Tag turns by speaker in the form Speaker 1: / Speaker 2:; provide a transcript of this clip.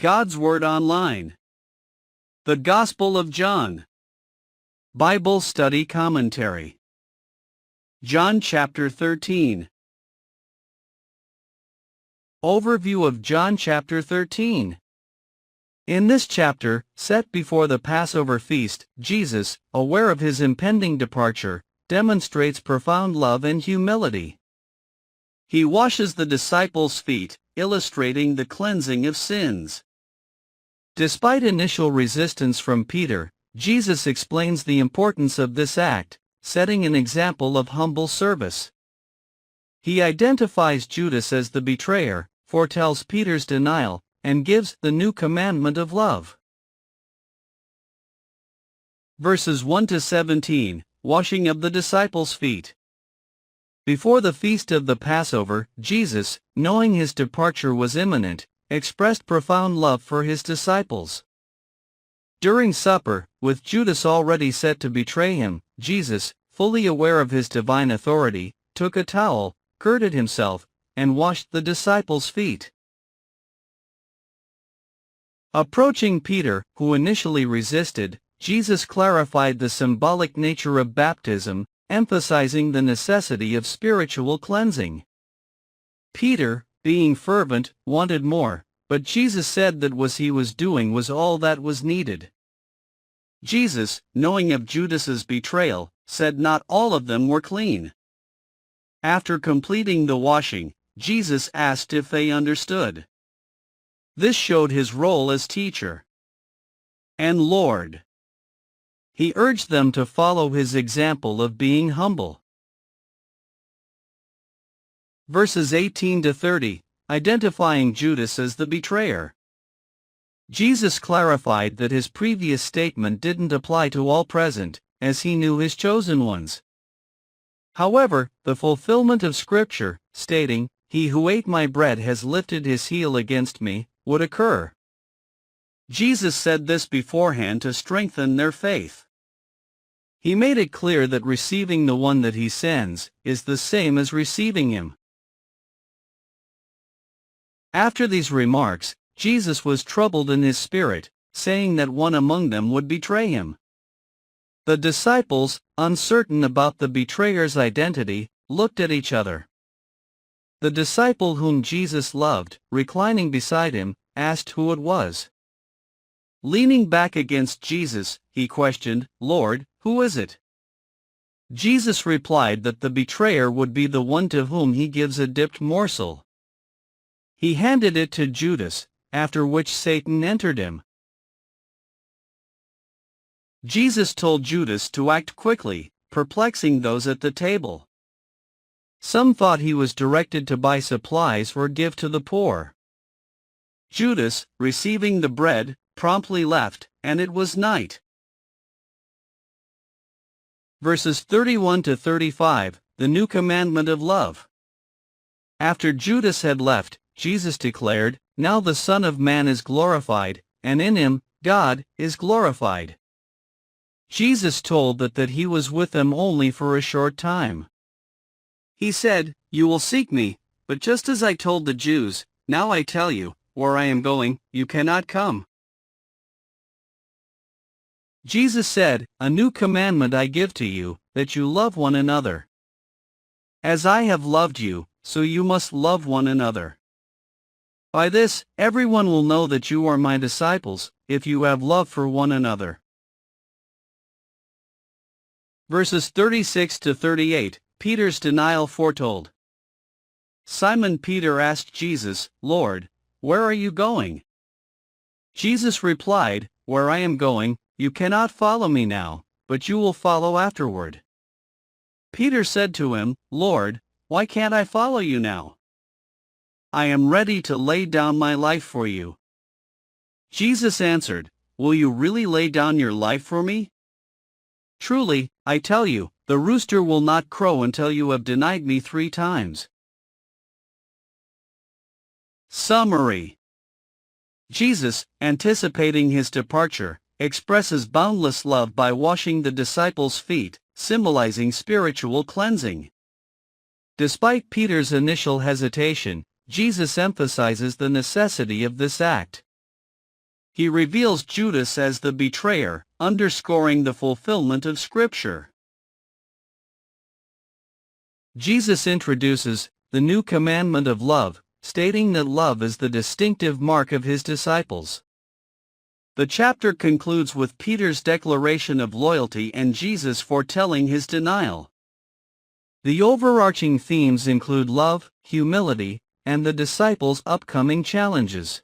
Speaker 1: God's Word Online. The Gospel of John. Bible Study Commentary. John chapter 13. Overview of John chapter 13. In this chapter, set before the Passover feast, Jesus, aware of his impending departure, demonstrates profound love and humility. He washes the disciples' feet, illustrating the cleansing of sins. Despite initial resistance from Peter, Jesus explains the importance of this act, setting an example of humble service. He identifies Judas as the betrayer, foretells Peter's denial, and gives the new commandment of love. Verses 1 to 17, Washing of the disciples' feet. Before the feast of the Passover, Jesus, knowing his departure was imminent, expressed profound love for his disciples. During supper, with Judas already set to betray him, Jesus, fully aware of his divine authority, took a towel, girded himself, and washed the disciples' feet. Approaching Peter, who initially resisted, Jesus clarified the symbolic nature of baptism, emphasizing the necessity of spiritual cleansing. Peter, being fervent, wanted more, but Jesus said that what he was doing was all that was needed. Jesus, knowing of Judas's betrayal, said not all of them were clean. After completing the washing, Jesus asked if they understood. This showed his role as teacher and Lord. He urged them to follow his example of being humble. Verses 18 to 30, identifying Judas as the betrayer. Jesus clarified that his previous statement didn't apply to all present, as he knew his chosen ones. However, the fulfillment of Scripture, stating, "He who ate my bread has lifted his heel against me," would occur. Jesus said this beforehand to strengthen their faith. He made it clear that receiving the one that he sends is the same as receiving him. After these remarks, Jesus was troubled in his spirit, saying that one among them would betray him. The disciples, uncertain about the betrayer's identity, looked at each other. The disciple whom Jesus loved, reclining beside him, asked who it was. Leaning back against Jesus, he questioned, "Lord, who is it?" Jesus replied that the betrayer would be the one to whom he gives a dipped morsel. He handed it to Judas, after which Satan entered him. Jesus told Judas to act quickly, perplexing those at the table. Some thought he was directed to buy supplies or give to the poor. Judas, receiving the bread, promptly left, and it was night. Verses 31 to 35, the new commandment of love. After Judas had left, Jesus declared, "Now the Son of Man is glorified, and in him, God, is glorified." Jesus told that he was with them only for a short time. He said, "You will seek me, but just as I told the Jews, now I tell you, where I am going, you cannot come." Jesus said, "A new commandment I give to you, that you love one another. As I have loved you, so you must love one another. By this, everyone will know that you are my disciples, if you have love for one another." Verses 36 to 38, Peter's denial foretold. Simon Peter asked Jesus, "Lord, where are you going?" Jesus replied, "Where I am going, you cannot follow me now, but you will follow afterward." Peter said to him, "Lord, why can't I follow you now? I am ready to lay down my life for you." Jesus answered, "Will you really lay down your life for me? Truly, I tell you, the rooster will not crow until you have denied me 3 times. Summary. Jesus, anticipating his departure, expresses boundless love by washing the disciples' feet, symbolizing spiritual cleansing. Despite Peter's initial hesitation, Jesus emphasizes the necessity of this act. He reveals Judas as the betrayer, underscoring the fulfillment of Scripture. Jesus introduces the new commandment of love, stating that love is the distinctive mark of his disciples. The chapter concludes with Peter's declaration of loyalty and Jesus foretelling his denial. The overarching themes include love, humility, and the disciples' upcoming challenges.